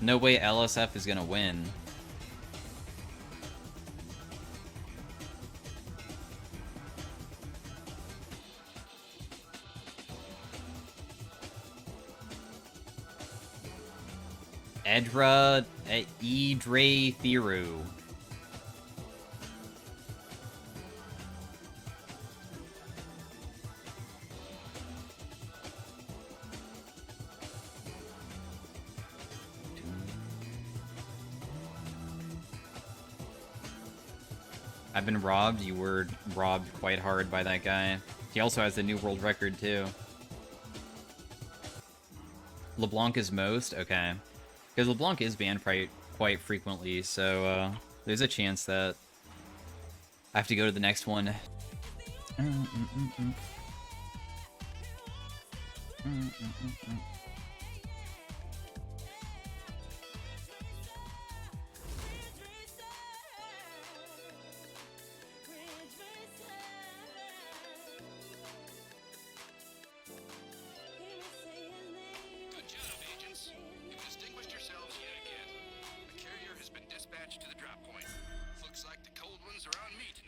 No way LSF is gonna win. Edra Idre Thiru. I've been robbed. You were robbed quite hard by that guy. He also has the new world record, too. LeBlanc is most? Okay. Because LeBlanc is banned quite frequently, so there's a chance that I have to go to the next one.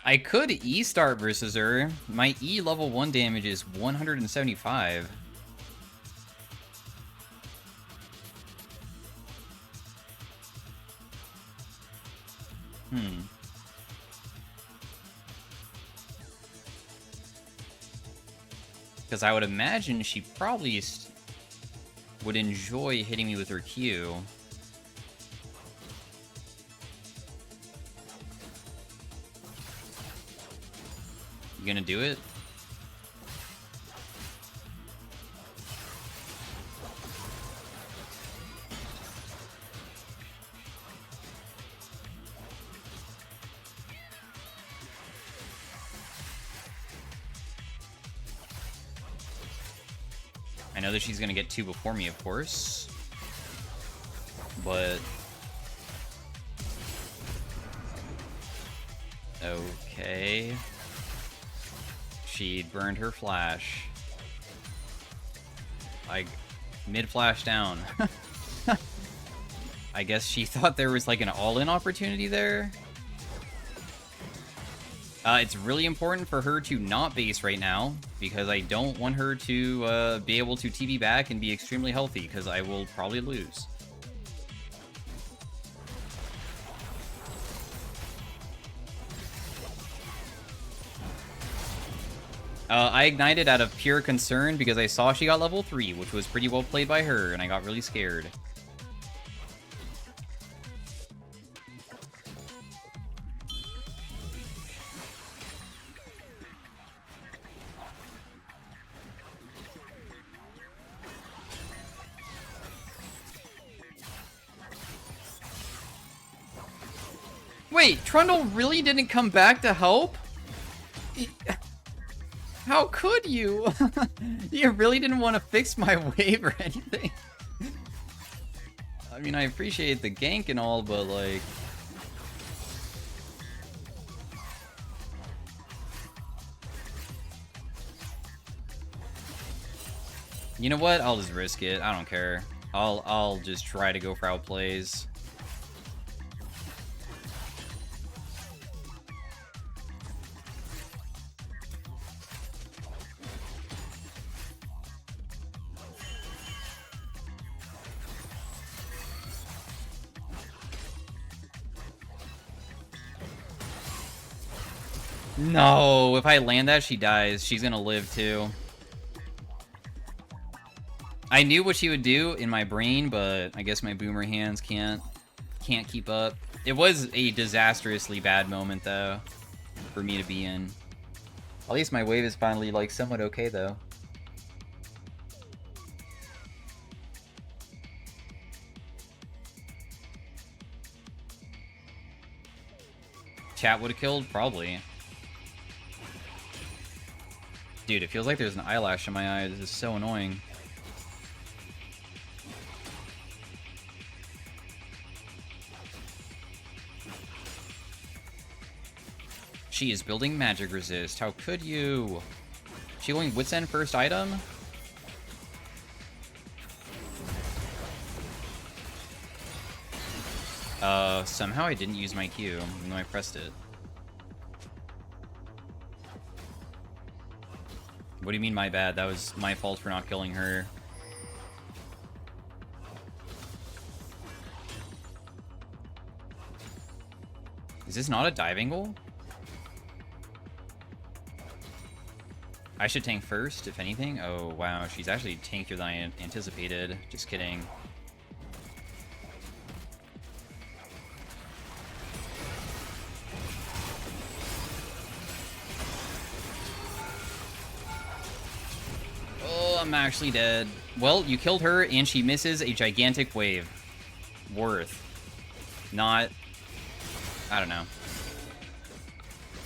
I could E-start versus her. My E level 1 damage is 175. Because I would imagine she probably would enjoy hitting me with her Q. You gonna do it? I know that she's gonna get 2 before me, of course. But... okay... She burned her flash. Like, mid-flash down. I guess she thought there was like an all-in opportunity there. It's really important for her to not base right now, because I don't want her to be able to TV back and be extremely healthy, because I will probably lose. I ignited out of pure concern because I saw she got level 3, which was pretty well played by her, and I got really scared. Wait, Trundle really didn't come back to help? How could you? You really didn't want to fix my wave or anything? I mean, I appreciate the gank and all, but like... You know what? I'll just risk it. I don't care. I'll just try to go for outplays. No, if I land that, she dies. She's gonna live too. I knew what she would do in my brain, but I guess my boomer hands can't keep up. It was a disastrously bad moment though, for me to be in. At least my wave is finally like somewhat okay though. Chat would have killed? Probably. Dude, it feels like there's an eyelash in my eye. This is so annoying. She is building magic resist. How could you? She going Wits End first item? Somehow I didn't use my Q, even though I pressed it. What do you mean my bad? That was my fault for not killing her. Is this not a dive angle? I should tank first, if anything. Oh, wow. She's actually tankier than I anticipated. Just kidding. Oh, I'm actually dead. Well, you killed her, and she misses a gigantic wave. Worth. Not... I don't know.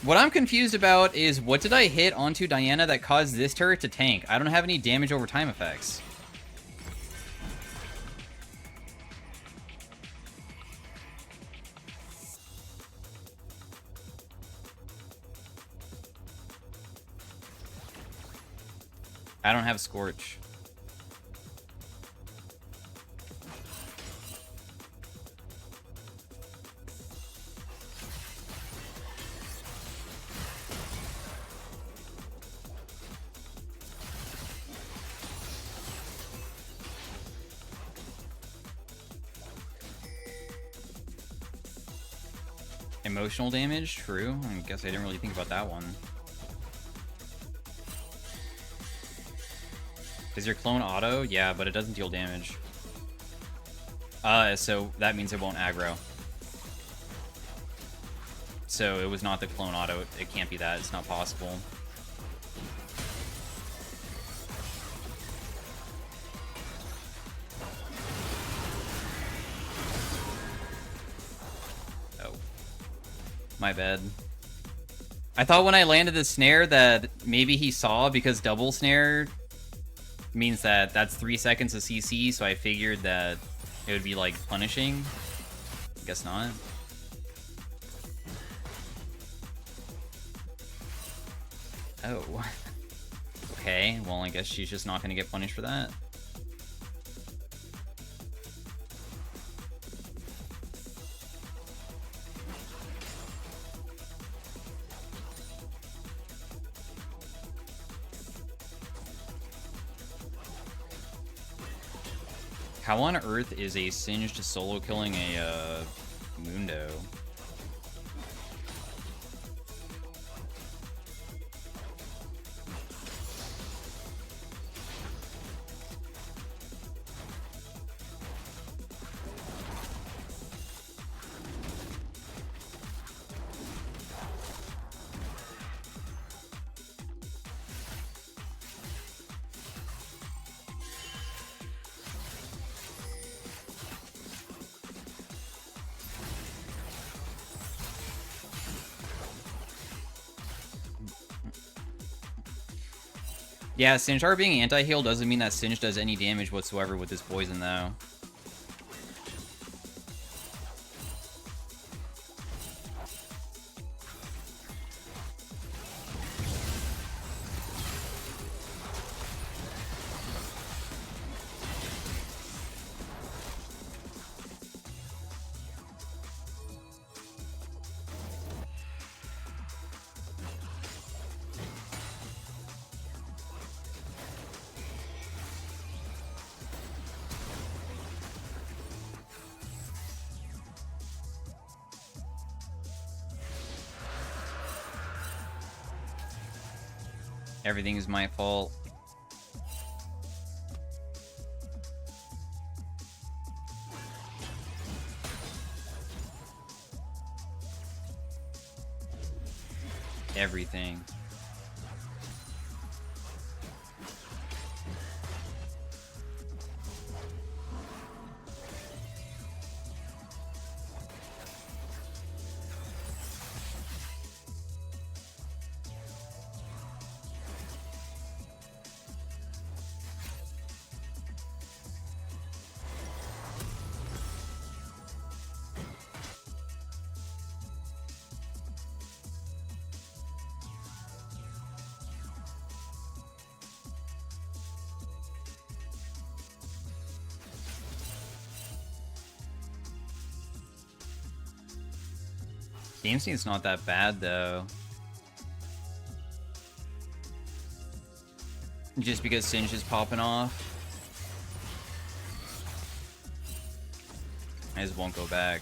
What I'm confused about is what did I hit onto Diana that caused this turret to tank? I don't have any damage over time effects. I don't have Scorch. Emotional damage? True. I guess I didn't really think about that one. Does your clone auto? Yeah, but it doesn't deal damage. So that means it won't aggro. So it was not the clone auto. It can't be that. It's not possible. My bad. I thought when I landed the snare that maybe he saw, because double snare means that that's 3 seconds of CC, so I figured that it would be like punishing. Guess not. Oh. Okay, well I guess she's just not gonna get punished for that. How on earth is a Singed solo killing a Mundo? Yeah, Sinjar being anti-heal doesn't mean that Singe does any damage whatsoever with this poison, though. Everything is my fault. Everything. Game state's not that bad, though. Just because Singe is popping off. I just won't go back.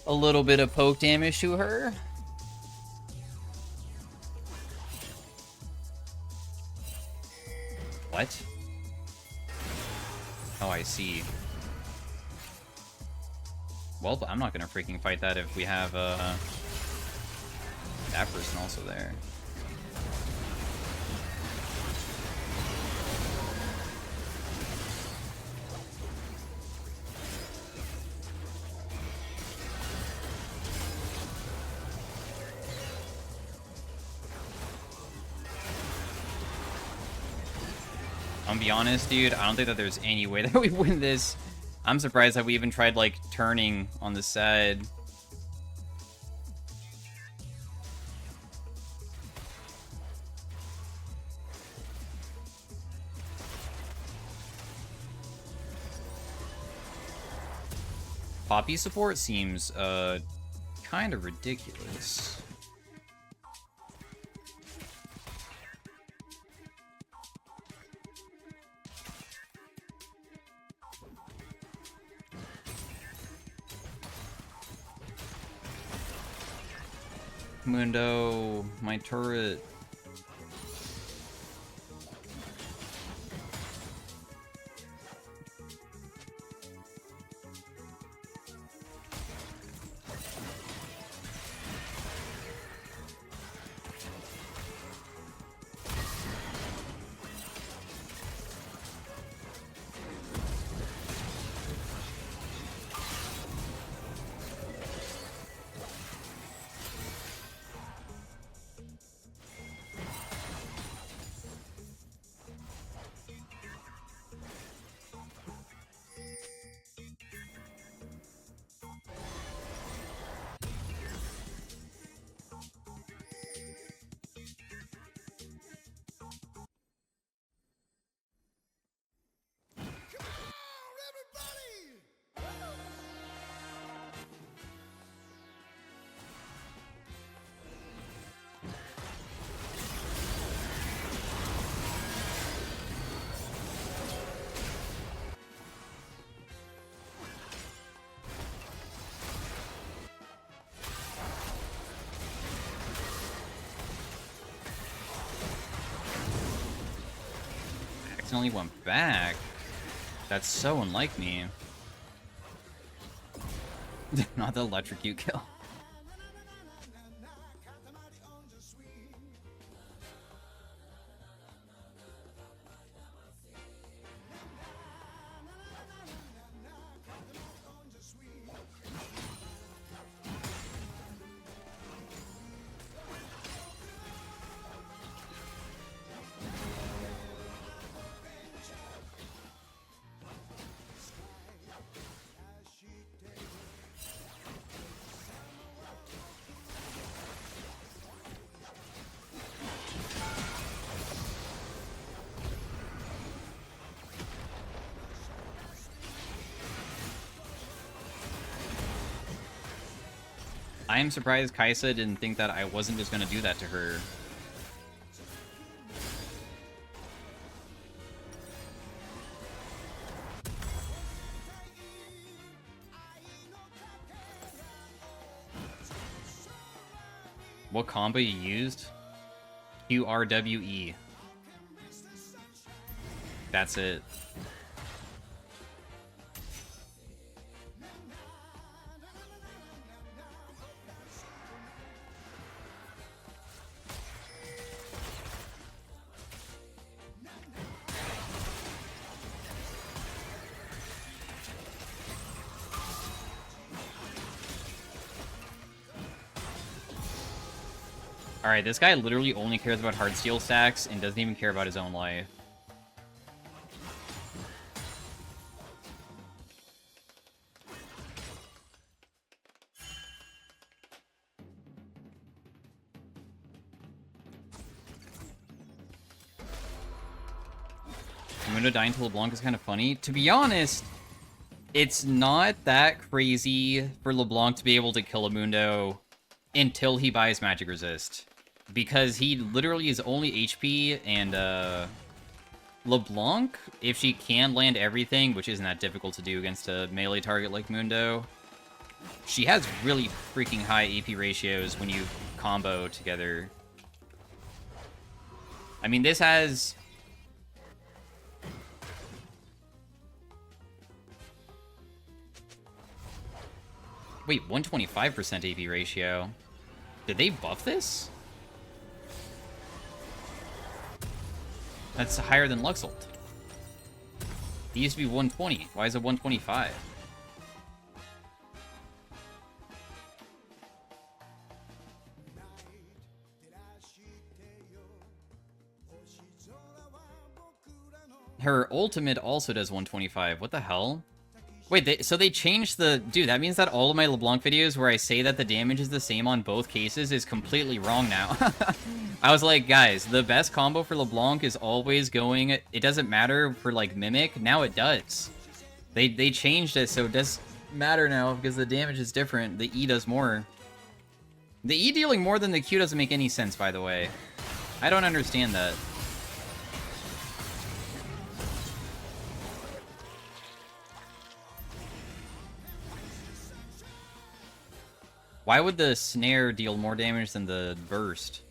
A little bit of poke damage to her. What? Oh, I see. Well, I'm not gonna freaking fight that if we have that person also there. I'm gonna be honest, dude, I don't think that there's any way that we win this. I'm surprised that we even tried, like, turning on the side. Poppy support seems, kind of ridiculous. Mundo, my turret. Accidentally went back. That's so unlike me. Not the electrocute kill. I am surprised Kaisa didn't think that I wasn't just gonna do that to her. What combo you used? QRWE. That's it. Alright, this guy literally only cares about hardsteel stacks and doesn't even care about his own life. Mundo dying to LeBlanc is kind of funny. To be honest, it's not that crazy for LeBlanc to be able to kill a Mundo until he buys Magic Resist. Because he literally is only HP, and LeBlanc, if she can land everything, which isn't that difficult to do against a melee target like Mundo, she has really freaking high AP ratios when you combo together. I mean, this has... Wait, 125% AP ratio. Did they buff this? That's higher than Luxalt. It used to be 120. Why is it 125? Her ultimate also does 125. What the hell? Wait, so they changed the... Dude, that means that all of my LeBlanc videos where I say that the damage is the same on both cases is completely wrong now. I was like, guys, the best combo for LeBlanc is always going... It doesn't matter for, like, Mimic. Now it does. They changed it, so it does matter now because the damage is different. The E does more. The E dealing more than the Q doesn't make any sense, by the way. I don't understand that. Why would the snare deal more damage than the burst?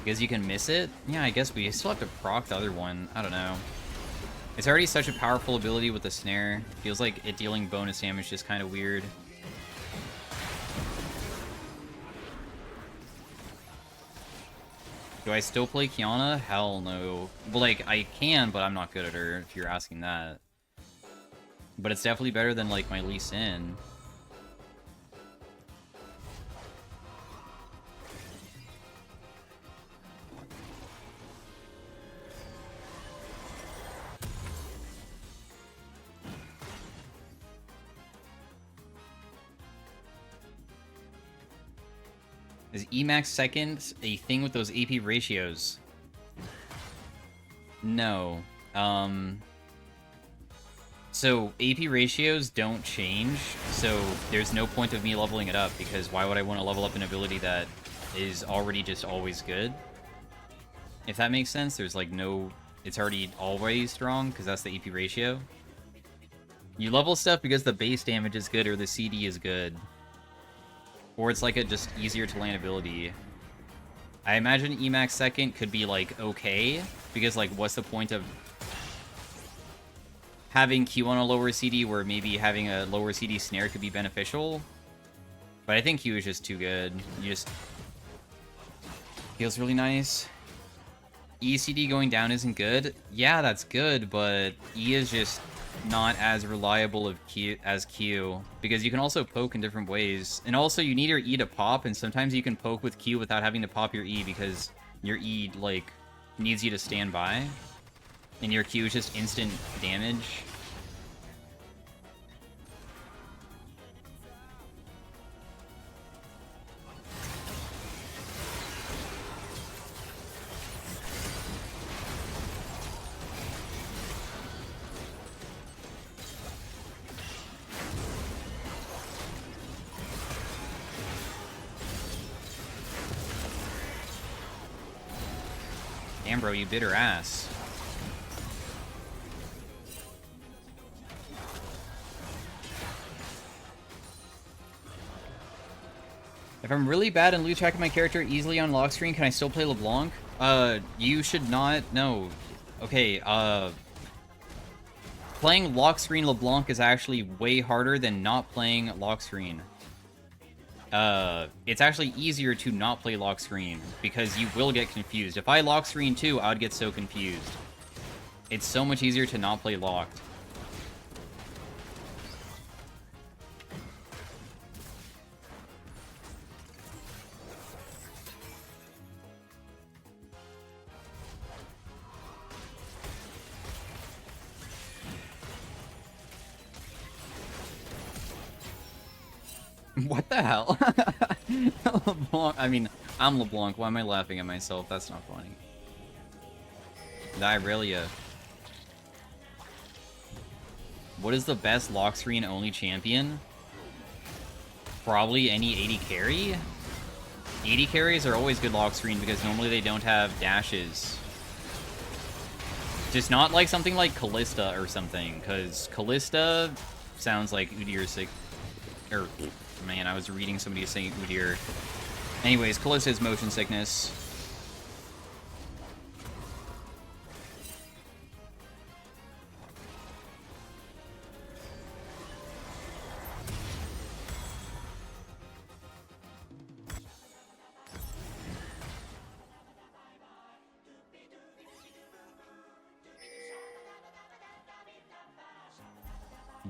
Because you can miss it? Yeah, I guess we still have to proc the other one. I don't know. It's already such a powerful ability with the snare. Feels like it dealing bonus damage is kind of weird. Do I still play Kiana? Hell no. Well, like, I can, but I'm not good at her, if you're asking that. But it's definitely better than, like, my Lee Sin. Is Emax second a thing with those AP ratios? No. So AP ratios don't change, so there's no point of me leveling it up, because why would I want to level up an ability that is already just always good? If that makes sense, there's like no... It's already always strong, because that's the AP ratio. You level stuff because the base damage is good or the CD is good. Or it's like a just easier to land ability. I imagine Emax second could be like okay, because like what's the point of having Q on a lower CD where maybe having a lower CD snare could be beneficial? But I think Q is just too good. You just... Feels really nice. ECD going down isn't good. Yeah, that's good, but E is just not as reliable as Q, because you can also poke in different ways. And also, you need your E to pop, and sometimes you can poke with Q without having to pop your E, because your E, like, needs you to stand by. And your Q is just instant damage. Damn, bro, you bit her ass. If I'm really bad and lose track of my character easily on lock screen, can I still play LeBlanc? You should not. No. Okay, playing lock screen LeBlanc is actually way harder than not playing lock screen. It's actually easier to not play lock screen because you will get confused. If I lock screen too, I would get so confused. It's so much easier to not play locked. What the hell? LeBlanc, I mean, I'm LeBlanc. Why am I laughing at myself? That's not funny. The Irelia. What is the best lock screen only champion? Probably any 80 carry? 80 carries are always good lock screen because normally they don't have dashes. Just not like something like Callista or something, because Callista sounds like Udyr sick. Or, man, I was reading somebody saying Udyr. Anyways, Callista is motion sickness.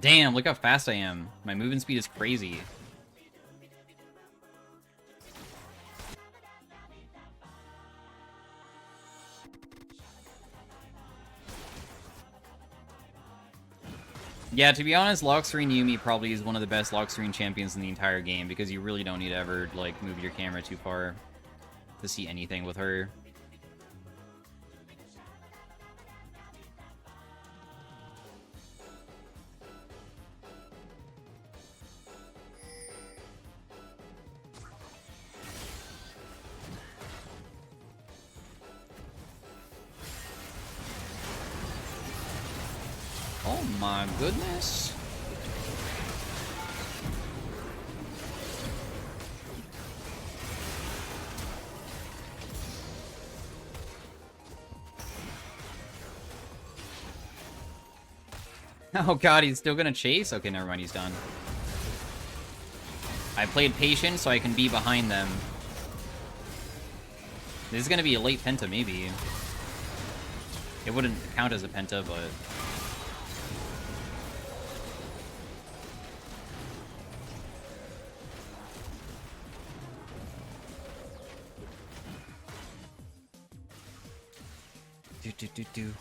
Damn, look how fast I am. My movement speed is crazy. Yeah, to be honest, lock screen Yumi probably is one of the best lock screen champions in the entire game because you really don't need to ever, like, move your camera too far to see anything with her. Oh my goodness. Oh god, he's still gonna chase? Okay, never mind, he's done. I played patient so I can be behind them. This is gonna be a late penta, maybe. It wouldn't count as a penta, but... Do.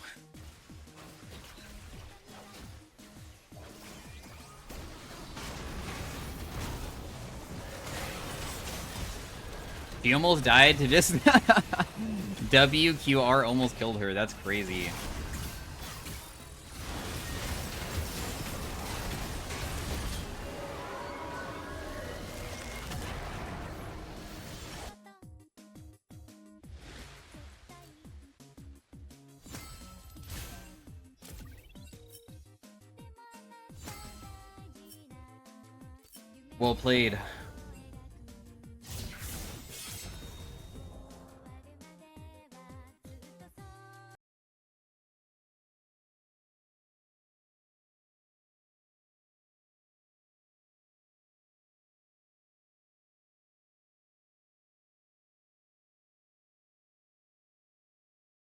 She almost died to just... WQR almost killed her. That's crazy. Well played.